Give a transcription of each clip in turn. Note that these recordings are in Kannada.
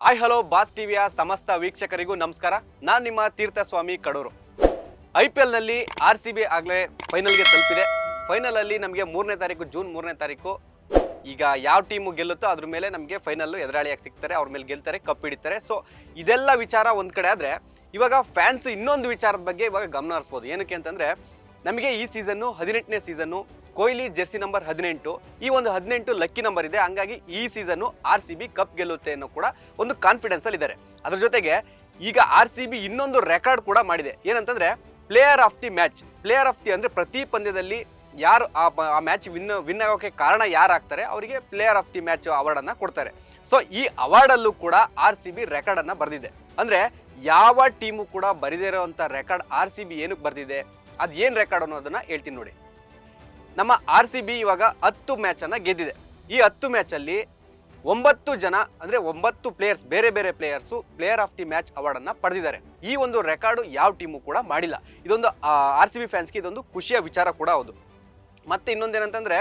ಹಾಯ್ ಹಲೋ ಬಾಸ್ ಟಿವಿಯ ಸಮಸ್ತ ವೀಕ್ಷಕರಿಗೂ ನಮಸ್ಕಾರ. ನಾನು ನಿಮ್ಮ ತೀರ್ಥಸ್ವಾಮಿ ಕಡೂರು. IPLನಲ್ಲಿ RCB ಆಗಲೇ ಫೈನಲ್ಗೆ ತಲುಪಿದೆ. ಫೈನಲಲ್ಲಿ ನಮಗೆ ಜೂನ್ 3ನೇ ತಾರೀಕು ಈಗ ಯಾವ ಟೀಮು ಗೆಲ್ಲುತ್ತೋ ಅದ್ರ ಮೇಲೆ ನಮಗೆ ಫೈನಲ್ಲು ಎದುರಾಳಿಯಾಗಿ ಸಿಗ್ತಾರೆ, ಅವ್ರ ಮೇಲೆ ಗೆಲ್ತಾರೆ, ಕಪ್ ಹಿಡಿತಾರೆ. ಸೊ ಇದೆಲ್ಲ ವಿಚಾರ ಒಂದು ಕಡೆ ಆದರೆ ಇವಾಗ ಫ್ಯಾನ್ಸ್ ಇನ್ನೊಂದು ವಿಚಾರದ ಬಗ್ಗೆ ಇವಾಗ ಗಮನ ಹರಿಸ್ಬೋದು. ಏನಕ್ಕೆ ಅಂತಂದರೆ ನಮಗೆ ಈ ಸೀಸನ್ನು 18ನೇ ಸೀಸನ್ನು, ಕೊಹ್ಲಿ ಜೆರ್ಸಿ ನಂಬರ್ 18, ಈ ಒಂದು 18 ಲಕ್ಕಿ ನಂಬರ್ ಇದೆ. ಹಂಗಾಗಿ ಈ ಸೀಸನ್ನು RCB ಕಪ್ ಗೆಲ್ಲುತ್ತೆ ಅನ್ನೋ ಕೂಡ ಒಂದು ಕಾನ್ಫಿಡೆನ್ಸಲ್ಲಿ ಇದ್ದಾರೆ. ಅದ್ರ ಜೊತೆಗೆ ಈಗ RCB ಇನ್ನೊಂದು ರೆಕಾರ್ಡ್ ಕೂಡ ಮಾಡಿದೆ. ಏನಂತಂದರೆ player of the match. Player of the ಅಂದರೆ ಪ್ರತಿ ಪಂದ್ಯದಲ್ಲಿ ಯಾರು ಆ ಮ್ಯಾಚ್ ವಿನ್ ಆಗೋಕ್ಕೆ ಕಾರಣ ಯಾರಾಗ್ತಾರೆ ಅವರಿಗೆ ಪ್ಲೇಯರ್ ಆಫ್ ದಿ ಮ್ಯಾಚ್ ಅವಾರ್ಡನ್ನು ಕೊಡ್ತಾರೆ. ಸೊ ಈ ಅವಾರ್ಡಲ್ಲೂ ಕೂಡ RCB ರೆಕಾರ್ಡನ್ನು ಬರೆದಿದೆ. ಅಂದರೆ ಯಾವ ಟೀಮು ಕೂಡ ಬರೆದೇ ಇರೋವಂಥ ರೆಕಾರ್ಡ್ RCB ಏನಕ್ಕೆ ಬರೆದಿದೆ, ಅದು ಏನು ರೆಕಾರ್ಡ್ ಅನ್ನೋದನ್ನು ಹೇಳ್ತೀನಿ ನೋಡಿ. ನಮ್ಮ RCB ಇವಾಗ 10 ಮ್ಯಾಚನ್ನು ಗೆದ್ದಿದೆ. ಈ 10 ಮ್ಯಾಚಲ್ಲಿ 9 ಜನ ಅಂದರೆ 9 ಪ್ಲೇಯರ್ಸ್, ಬೇರೆ ಬೇರೆ players player of the match ಅವಾರ್ಡನ್ನು ಪಡೆದಿದ್ದಾರೆ. ಈ ಒಂದು ರೆಕಾರ್ಡು ಯಾವ ಟೀಮು ಕೂಡ ಮಾಡಿಲ್ಲ. ಇದೊಂದು RCB ಫ್ಯಾನ್ಸ್ಗೆ ಇದೊಂದು ಖುಷಿಯ ವಿಚಾರ ಕೂಡ ಹೌದು. ಮತ್ತು ಇನ್ನೊಂದೇನಂತಂದರೆ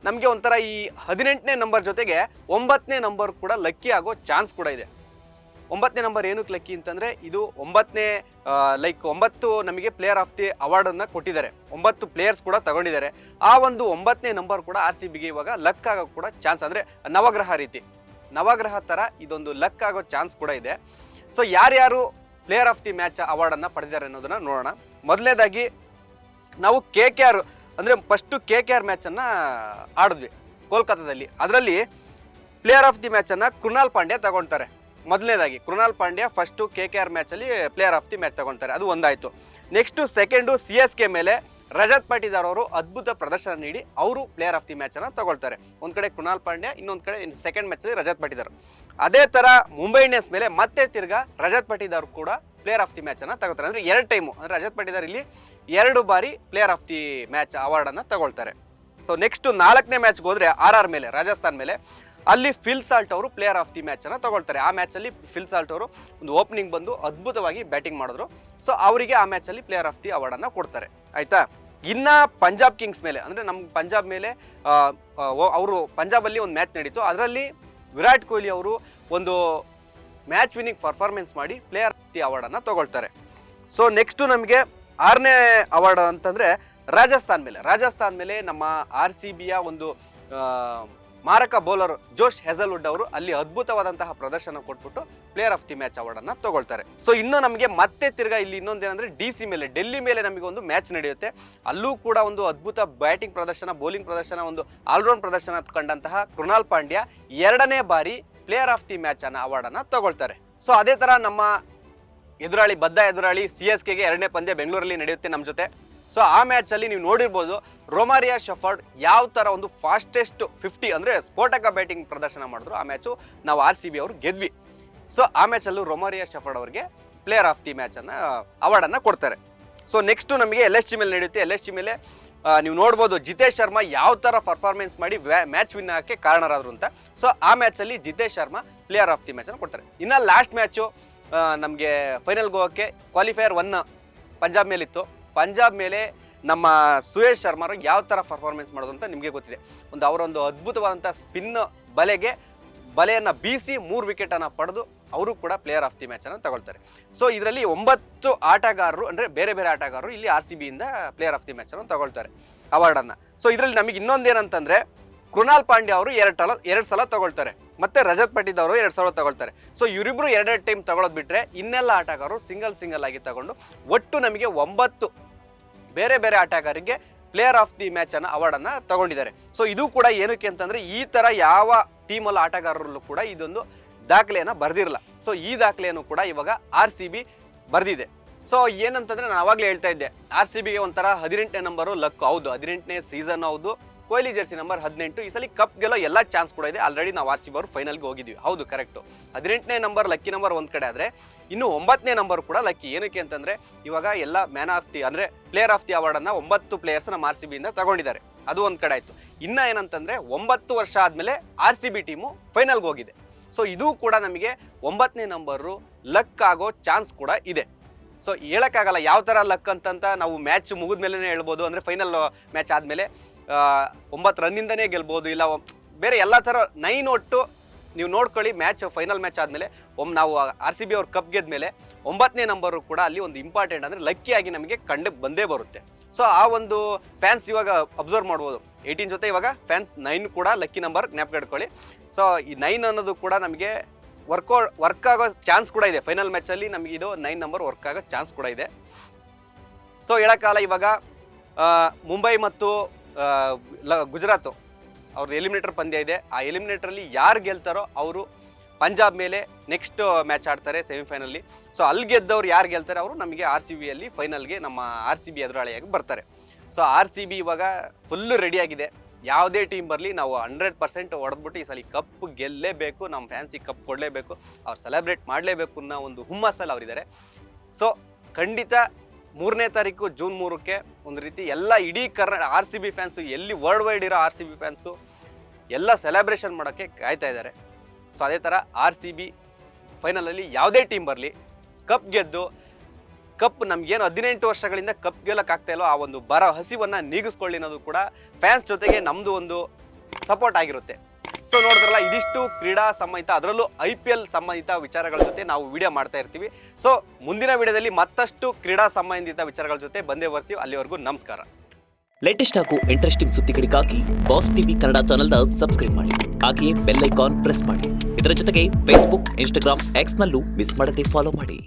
ನಮಗೆ ಒಂಥರ ಈ 18ನೇ ನಂಬರ್ ಜೊತೆಗೆ 9ನೇ ನಂಬರ್ ಕೂಡ ಲಕ್ಕಿ ಆಗೋ ಚಾನ್ಸ್ ಕೂಡ ಇದೆ. 9ನೇ ನಂಬರ್ ಏನಕ್ಕೆ ಲಕ್ಕಿ ಅಂತಂದರೆ ಇದು 9 ನಮಗೆ ಪ್ಲೇಯರ್ ಆಫ್ ದಿ ಅವಾರ್ಡನ್ನು ಕೊಟ್ಟಿದ್ದಾರೆ. 9 ಪ್ಲೇಯರ್ಸ್ ಕೂಡ ತಗೊಂಡಿದ್ದಾರೆ. ಆ ಒಂದು 9ನೇ ನಂಬರ್ ಕೂಡ RCBಗೆ ಇವಾಗ ಲಕ್ ಆಗೋ ಕೂಡ ಚಾನ್ಸ್, ಅಂದರೆ ನವಗ್ರಹ ರೀತಿ, ನವಗ್ರಹ ಥರ ಇದೊಂದು ಲಕ್ ಆಗೋ ಚಾನ್ಸ್ ಕೂಡ ಇದೆ. ಸೊ ಯಾರ್ಯಾರು ಪ್ಲೇಯರ್ ಆಫ್ ದಿ ಮ್ಯಾಚ್ ಅವಾರ್ಡನ್ನು ಪಡೆದಿದ್ದಾರೆ ಅನ್ನೋದನ್ನು ನೋಡೋಣ. ಮೊದಲನೇದಾಗಿ ನಾವು KKR ಅಂದರೆ ಫಸ್ಟು KKR ಮ್ಯಾಚನ್ನು ಆಡಿದ್ವಿ ಕೋಲ್ಕತ್ತಾದಲ್ಲಿ. ಅದರಲ್ಲಿ ಪ್ಲೇಯರ್ ಆಫ್ ದಿ ಮ್ಯಾಚನ್ನು ಕೃಣಾಲ್ ಪಾಂಡ್ಯ ತಗೊಳ್ತಾರೆ. ಮೊದಲನೇದಾಗಿ ಕೃಣಾಲ್ ಪಾಂಡ್ಯ ಫಸ್ಟು KKR ಮ್ಯಾಚಲ್ಲಿ ಪ್ಲೇಯರ್ ಆಫ್ ದಿ ಮ್ಯಾಚ್ ತಗೊಳ್ತಾರೆ, ಅದು ಒಂದಾಯಿತು. ನೆಕ್ಸ್ಟು ಸೆಕೆಂಡು CSK ಮೇಲೆ ರಜತ್ ಪಾಟಿದಾರ್ ಅವರು ಅದ್ಭುತ ಪ್ರದರ್ಶನ ನೀಡಿ ಅವರು ಪ್ಲೇಯರ್ ಆಫ್ ದಿ ಮ್ಯಾಚನ್ನು ತಗೊಳ್ತಾರೆ. ಒಂದು ಕಡೆ ಕೃಣಾಲ್ ಪಾಂಡ್ಯ, ಇನ್ನೊಂದು ಕಡೆ ಸೆಕೆಂಡ್ ಮ್ಯಾಚಲ್ಲಿ ರಜತ್ ಪಾಟಿದಾರ್. ಅದೇ ಥರ ಮುಂಬೈ ಇಂಡಿಯನ್ಸ್ ಮೇಲೆ ಮತ್ತೆ ತಿರ್ಗಾ ರಜತ್ ಪಾಟಿದಾರ್ ಕೂಡ ಪ್ಲೇಯರ್ ಆಫ್ ದಿ ಮ್ಯಾಚನ್ನು ತಗೋತಾರೆ. ಅಂದರೆ 2 ಟೈಮು, ಅಂದರೆ ರಜತ್ ಪಾಟಿದಾರ್ ಇಲ್ಲಿ 2 ಬಾರಿ ಪ್ಲೇಯರ್ ಆಫ್ ದಿ ಮ್ಯಾಚ್ ಅವಾರ್ಡನ್ನು ತಗೊಳ್ತಾರೆ. ಸೊ ನೆಕ್ಸ್ಟು 4ನೇ ಮ್ಯಾಚ್ಗೆ ಹೋದರೆ RR ಮೇಲೆ, ರಾಜಸ್ಥಾನ್ ಮೇಲೆ, ಅಲ್ಲಿ ಫಿಲ್ ಸಾಲ್ಟ್ ಅವರು ಪ್ಲೇಯರ್ ಆಫ್ ದಿ ಮ್ಯಾಚನ್ನು ತಗೊಳ್ತಾರೆ. ಆ ಮ್ಯಾಚಲ್ಲಿ ಫಿಲ್ ಸಾಲ್ಟ್ ಅವರು ಒಂದು ಓಪನಿಂಗ್ ಬಂದು ಅದ್ಭುತವಾಗಿ ಬ್ಯಾಟಿಂಗ್ ಮಾಡಿದ್ರು. ಸೊ ಅವರಿಗೆ ಆ ಮ್ಯಾಚಲ್ಲಿ ಪ್ಲೇಯರ್ ಆಫ್ ದಿ ಅವಾರ್ಡನ್ನು ಕೊಡ್ತಾರೆ. ಆಯಿತಾ. ಇನ್ನು ಪಂಜಾಬ್ ಕಿಂಗ್ಸ್ ಮೇಲೆ, ಅಂದರೆ ನಮ್ಮ ಪಂಜಾಬ್ ಮೇಲೆ ಅವರು ಪಂಜಾಬಲ್ಲಿ ಒಂದು ಮ್ಯಾಚ್ ನಡೀತು. ಅದರಲ್ಲಿ ವಿರಾಟ್ ಕೊಹ್ಲಿ ಅವರು ಒಂದು ಮ್ಯಾಚ್ ವಿನ್ನಿಂಗ್ ಪರ್ಫಾರ್ಮೆನ್ಸ್ ಮಾಡಿ ಪ್ಲೇಯರ್ ಆಫ್ ದಿ ಅವಾರ್ಡನ್ನು ತಗೊಳ್ತಾರೆ. ಸೊ ನೆಕ್ಸ್ಟು ನಮಗೆ 6ನೇ ಅವಾರ್ಡ್ ಅಂತಂದರೆ ರಾಜಸ್ಥಾನ್ ಮೇಲೆ ನಮ್ಮ RCBಯ ಒಂದು ಮಾರಕ ಬೌಲರ್ ಜೋಶ್ ಹೆಜಲ್ವುಡ್ ಅವರು ಅಲ್ಲಿ ಅದ್ಭುತವಾದಂತಹ ಪ್ರದರ್ಶನ ಕೊಟ್ಬಿಟ್ಟು ಪ್ಲೇಯರ್ ಆಫ್ ದಿ ಮ್ಯಾಚ್ ಅವಾರ್ಡನ್ನು ತಗೊಳ್ತಾರೆ. ಸೊ ಇನ್ನು ನಮಗೆ ಮತ್ತೆ ತಿರ್ಗಾ ಇಲ್ಲಿ ಇನ್ನೊಂದೇನೆಂದರೆ DC ಮೇಲೆ, ಡೆಲ್ಲಿ ಮೇಲೆ ನಮಗೆ ಒಂದು ಮ್ಯಾಚ್ ನಡೆಯುತ್ತೆ. ಅಲ್ಲೂ ಕೂಡ ಒಂದು ಅದ್ಭುತ ಬ್ಯಾಟಿಂಗ್ ಪ್ರದರ್ಶನ, ಬೌಲಿಂಗ್ ಪ್ರದರ್ಶನ, ಒಂದು ಆಲ್ರೌಂಡ್ ಪ್ರದರ್ಶನ ಕಂಡಂತಹ ಕೃಣಾಲ್ ಪಾಂಡ್ಯ 2ನೇ ಬಾರಿ ಪ್ಲೇಯರ್ ಆಫ್ ದಿ ಮ್ಯಾಚ್ ಅವಾರ್ಡನ್ನು ತಗೊಳ್ತಾರೆ. ಸೊ ಅದೇ ಥರ ನಮ್ಮ ಬದ್ಧ ಎದುರಾಳಿ CSKಗೆ 2ನೇ ಪಂದ್ಯ ಬೆಂಗಳೂರಲ್ಲಿ ನಡೆಯುತ್ತೆ ನಮ್ಮ ಜೊತೆ. ಸೊ ಆ ಮ್ಯಾಚಲ್ಲಿ ನೀವು ನೋಡಿರ್ಬೋದು ರೊಮಾರಿಯಾ ಶೆಫರ್ಡ್ ಯಾವ ಥರ ಒಂದು ಫಾಸ್ಟೆಸ್ಟ್ 50 ಅಂದರೆ ಸ್ಫೋಟಕ ಬ್ಯಾಟಿಂಗ್ ಪ್ರದರ್ಶನ ಮಾಡಿದ್ರು. ಆ ಮ್ಯಾಚು ನಾವು RCB ಅವರು ಗೆದ್ವಿ. ಸೊ ಆ ಮ್ಯಾಚಲ್ಲೂ ರೊಮಾರಿಯಾ ಶೆಫರ್ಡ್ ಅವರಿಗೆ ಪ್ಲೇಯರ್ ಆಫ್ ದಿ ಮ್ಯಾಚನ್ನು ಅವಾರ್ಡನ್ನು ಕೊಡ್ತಾರೆ. ಸೊ ನೆಕ್ಸ್ಟು ನಮಗೆ LSG ಮೇಲೆ ನಡೆಯುತ್ತೆ. LSG ಮೇಲೆ ನೀವು ನೋಡ್ಬೋದು ಜಿತೇಶ್ ಶರ್ಮಾ ಯಾವ ಥರ ಪರ್ಫಾರ್ಮೆನ್ಸ್ ಮಾಡಿ ಮ್ಯಾಚ್ ವಿನ್ ಆಗೋಕ್ಕೆ ಕಾರಣರಾದರು ಅಂತ. ಸೊ ಆ ಮ್ಯಾಚಲ್ಲಿ Jitesh Sharma player of the ಮ್ಯಾಚನ್ನು ಕೊಡ್ತಾರೆ. ಇನ್ನು ಲಾಸ್ಟ್ ಮ್ಯಾಚು ನಮಗೆ ಫೈನಲ್ಗೆ ಹೋಗೋಕ್ಕೆ ಕ್ವಾಲಿಫೈಯರ್ 1 ಪಂಜಾಬ್ ಮೇಲಿತ್ತು. ಪಂಜಾಬ್ ಮೇಲೆ ನಮ್ಮ ಸುಯೇಶ್ ಶರ್ಮಾ ಯಾವ ಥರ ಪರ್ಫಾರ್ಮೆನ್ಸ್ ಮಾಡೋದು ಅಂತ ನಿಮಗೆ ಗೊತ್ತಿದೆ. ಅವರೊಂದು ಅದ್ಭುತವಾದಂಥ ಸ್ಪಿನ್ ಬಲೆಯನ್ನು ಬೀಸಿ 3 ವಿಕೆಟನ್ನು ಪಡೆದು ಅವರು ಕೂಡ ಪ್ಲೇಯರ್ ಆಫ್ ದಿ ಮ್ಯಾಚನ್ನು ತಗೊಳ್ತಾರೆ. ಸೊ ಇದರಲ್ಲಿ 9 ಆಟಗಾರರು, ಅಂದರೆ ಬೇರೆ ಬೇರೆ ಆಟಗಾರರು ಇಲ್ಲಿ RCBಯಿಂದ ಪ್ಲೇಯರ್ ಆಫ್ ದಿ ಮ್ಯಾಚನ್ನು ತಗೊಳ್ತಾರೆ ಅವಾರ್ಡನ್ನು. ಸೊ ಇದರಲ್ಲಿ ನಮಗೆ ಇನ್ನೊಂದೇನಂತಂದರೆ ಕೃಣಾಲ್ ಪಾಂಡ್ಯ ಅವರು 2 ಸಲ ತಗೊಳ್ತಾರೆ, ಮತ್ತು ರಜತ್ ಪಾಟಿದಾರ್ ಅವರು 2 ಸಲ ತಗೊಳ್ತಾರೆ. ಸೊ ಇವರಿಬ್ಬರು 2 ಟೈಮ್ ತಗೊಳ್ಳೋದು ಬಿಟ್ಟರೆ ಇನ್ನೆಲ್ಲ ಆಟಗಾರರು ಸಿಂಗಲ್ ಆಗಿ ತಗೊಂಡು ಒಟ್ಟು ನಮಗೆ 9 ಬೇರೆ ಬೇರೆ ಆಟಗಾರರಿಗೆ ಪ್ಲೇಯರ್ ಆಫ್ ದಿ ಮ್ಯಾಚನ್ನು ಅವಾರ್ಡನ್ನು ತಗೊಂಡಿದ್ದಾರೆ. ಸೊ ಇದು ಕೂಡ ಏನಕ್ಕೆ ಅಂತಂದರೆ ಈ ಥರ ಯಾವ ಟೀಮಲ್ಲಿ ಆಟಗಾರರಲ್ಲೂ ಕೂಡ ಇದೊಂದು ದಾಖಲೆಯನ್ನು ಬರೆದಿರಲ್ಲ. ಸೊ ಈ ದಾಖಲೆಯನ್ನು ಕೂಡ ಇವಾಗ RCB ಬರೆದಿದೆ. ಸೊ ಏನಂತಂದರೆ ನಾನು ಆವಾಗಲೇ ಹೇಳ್ತಾ ಇದ್ದೆ, RCBಗೆ ಒಂಥರ 18ನೇ ನಂಬರು ಲಕ್. ಹೌದು, 18ನೇ ಸೀಸನ್ ಹೌದು. Kohli jersey number 18. ಈ ಸಲ ಕಪ್ ಗೆಲ್ಲೋ ಎಲ್ಲ ಚಾನ್ಸ್ ಕೂಡ ಇದೆ. ಆಲ್ರೆಡಿ ನಾವು RCB ಅವರು ಫೈನಲ್ಗೆ ಹೋಗಿದ್ವಿ. ಹೌದು, ಕರೆಕ್ಟು. 18ನೇ ನಂಬರ್ ಲಕ್ಕಿ ನಂಬರ್ ಒಂದು ಕಡೆ ಆದರೆ ಇನ್ನು 9ನೇ ನಂಬರ್ ಕೂಡ ಲಕ್ಕಿ. ಏನಕ್ಕೆ ಅಂತಂದರೆ ಇವಾಗ ಎಲ್ಲ ಮ್ಯಾನ್ ಆಫ್ ದಿ ಅಂದರೆ ಪ್ಲೇಯರ್ ಆಫ್ ದಿ ಅವಾರ್ಡನ್ನು 9 ಪ್ಲೇಯರ್ಸ್ ನಮ್ಮ RCBಯಿಂದ ತಗೊಂಡಿದ್ದಾರೆ. ಅದು ಒಂದು ಕಡೆ ಆಯಿತು. ಇನ್ನು ಏನಂತಂದರೆ 9 ವರ್ಷ ಆದಮೇಲೆ RCB ಟೀಮು ಫೈನಲ್ಗೆ ಹೋಗಿದೆ. ಸೊ ಇದು ಕೂಡ ನಮಗೆ 9ನೇ ನಂಬರು ಲಕ್ ಆಗೋ ಚಾನ್ಸ್ ಕೂಡ ಇದೆ. ಸೊ ಹೇಳೋಕ್ಕಾಗಲ್ಲ ಯಾವ ಥರ ಲಕ್ ಅಂತಂತ ನಾವು ಮ್ಯಾಚ್ ಮುಗಿದ ಮೇಲೇ ಹೇಳ್ಬೋದು. ಅಂದರೆ ಫೈನಲ್ ಮ್ಯಾಚ್ ಆದಮೇಲೆ 9 ರನ್ನಿಂದನೇ ಗೆಲ್ಬೋದು, ಇಲ್ಲ ಬೇರೆ ಎಲ್ಲ ಥರ 9 ಒಟ್ಟು ನೀವು ನೋಡ್ಕೊಳ್ಳಿ, ಫೈನಲ್ ಮ್ಯಾಚ್ ಆದಮೇಲೆ ನಾವು RCB ಅವ್ರ ಕಪ್ ಗೆದ್ಮೇಲೆ 9ನೇ ನಂಬರು ಕೂಡ ಅಲ್ಲಿ ಒಂದು ಇಂಪಾರ್ಟೆಂಟ್ ಅಂದರೆ ಲಕ್ಕಿಯಾಗಿ ನಮಗೆ ಕಂಡು ಬಂದೇ ಬರುತ್ತೆ. ಸೊ ಆ ಒಂದು ಫ್ಯಾನ್ಸ್ ಇವಾಗ ಅಬ್ಸರ್ವ್ ಮಾಡ್ಬೋದು, 18 ಜೊತೆ ಇವಾಗ ಫ್ಯಾನ್ಸ್ 9 ಕೂಡ ಲಕ್ಕಿ ನಂಬರ್ ಜ್ಞಾಪಕ ಇಟ್ಕೊಳ್ಳಿ. ಸೊ ಈ 9 ಅನ್ನೋದು ಕೂಡ ನಮಗೆ ವರ್ಕ್ ಆಗೋ ಚಾನ್ಸ್ ಕೂಡ ಇದೆ. ಫೈನಲ್ ಮ್ಯಾಚಲ್ಲಿ ನಮಗೆ ಇದು 9 ನಂಬರ್ ವರ್ಕ್ ಆಗೋ ಚಾನ್ಸ್ ಕೂಡ ಇದೆ. ಸೊ ಹೇಳೋಕ್ಕಾಗಲ್ಲ, ಇವಾಗ ಮುಂಬೈ ಮತ್ತು ಗುಜರಾತ್ ಅವ್ರದ್ದು ಎಲಿಮಿನೇಟರ್ ಪಂದ್ಯ ಇದೆ. ಆ ಎಲಿಮಿನೇಟರಲ್ಲಿ ಯಾರು ಗೆಲ್ತಾರೋ ಅವರು ಪಂಜಾಬ್ ಮೇಲೆ ನೆಕ್ಸ್ಟ್ ಮ್ಯಾಚ್ ಆಡ್ತಾರೆ ಸೆಮಿಫೈನಲ್ಲಿ. ಸೊ ಅಲ್ಲಿ ಗೆದ್ದವ್ರು ಯಾರು ಗೆಲ್ತಾರೆ ಅವರು ನಮಗೆ RCBಯಲ್ಲಿ ಫೈನಲ್ಗೆ ನಮ್ಮ RCB ಎದುರಾಳಿಯಾಗಿ ಬರ್ತಾರೆ. ಸೊ RCB ಇವಾಗ ಫುಲ್ಲು ರೆಡಿಯಾಗಿದೆ. ಯಾವುದೇ ಟೀಮ್ ಬರಲಿ ನಾವು 100% ಹೊಡೆದ್ಬಿಟ್ಟು ಈ ಸಲ ಕಪ್ ಗೆಲ್ಲೇಬೇಕು, ನಮ್ಮ ಫ್ಯಾನ್ಸಿಗೆ ಕಪ್ ಕೊಡಲೇಬೇಕು, ಅವ್ರು ಸೆಲೆಬ್ರೇಟ್ ಮಾಡಲೇಬೇಕು ಅನ್ನೋ ಒಂದು ಹುಮ್ಮಸ್ಸಲ್ಲಿ ಅವರಿದ್ದಾರೆ. ಸೊ ಖಂಡಿತ 3ನೇ ತಾರೀಕು ಜೂನ್ 3ಕ್ಕೆ ಒಂದು ರೀತಿ ಎಲ್ಲ ಇಡೀ RCB ಫ್ಯಾನ್ಸು, ಎಲ್ಲಿ ವರ್ಲ್ಡ್ ವೈಡ್ ಇರೋ RCB ಫ್ಯಾನ್ಸು ಎಲ್ಲ ಸೆಲೆಬ್ರೇಷನ್ ಮಾಡೋಕ್ಕೆ ಕಾಯ್ತಾ ಇದ್ದಾರೆ. ಸೊ ಅದೇ ಥರ RCB ಫೈನಲಲ್ಲಿ ಯಾವುದೇ ಟೀಮ್ ಬರಲಿ ಕಪ್ ಗೆದ್ದು ಕಪ್ ನಮಗೇನು 18 ವರ್ಷಗಳಿಂದ ಕಪ್ ಗೆಲ್ಲಕ್ಕಾಗ್ತಾ ಇಲ್ಲೋ ಆ ಒಂದು ಹಸಿವನ್ನು ನೀಗಿಸ್ಕೊಳ್ಳಿ ಅನ್ನೋದು ಕೂಡ ಫ್ಯಾನ್ಸ್ ಜೊತೆಗೆ ನಮ್ಮದು ಒಂದು ಸಪೋರ್ಟ್ ಆಗಿರುತ್ತೆ. ಸೊ ನೋಡಿದ್ರಲ್ಲ, ಇದಿಷ್ಟು ಕ್ರೀಡಾ ಸಂಬಂಧಿತ, ಅದರಲ್ಲೂ IPL ಸಂಬಂಧಿತ ವಿಚಾರಗಳ ಜೊತೆ ನಾವು ವಿಡಿಯೋ ಮಾಡ್ತಾ ಇರ್ತೀವಿ. ಸೊ ಮುಂದಿನ ವಿಡಿಯೋದಲ್ಲಿ ಮತ್ತಷ್ಟು ಕ್ರೀಡಾ ಸಂಬಂಧಿತ ವಿಚಾರಗಳ ಜೊತೆ ಬಂದೇ ಬರ್ತೀವಿ. ಅಲ್ಲಿವರೆಗೂ ನಮಸ್ಕಾರ. ಲೇಟೆಸ್ಟ್ ಹಾಗೂ ಇಂಟ್ರೆಸ್ಟಿಂಗ್ ಸುದ್ದಿಗಳಿಗಾಗಿ ಬಾಸ್ ಟಿವಿ ಕನ್ನಡ ಚಾನೆಲ್ನ ಸಬ್ಸ್ಕ್ರೈಬ್ ಮಾಡಿ. ಹಾಗೆಯೇ ಬೆಲ್ ಐಕಾನ್ ಪ್ರೆಸ್ ಮಾಡಿ. ಇದರ ಜೊತೆಗೆ ಫೇಸ್ಬುಕ್, ಇನ್ಸ್ಟಾಗ್ರಾಮ್, ಎಕ್ಸ್ನಲ್ಲೂ ಮಿಸ್ ಮಾಡದೆ ಫಾಲೋ ಮಾಡಿ.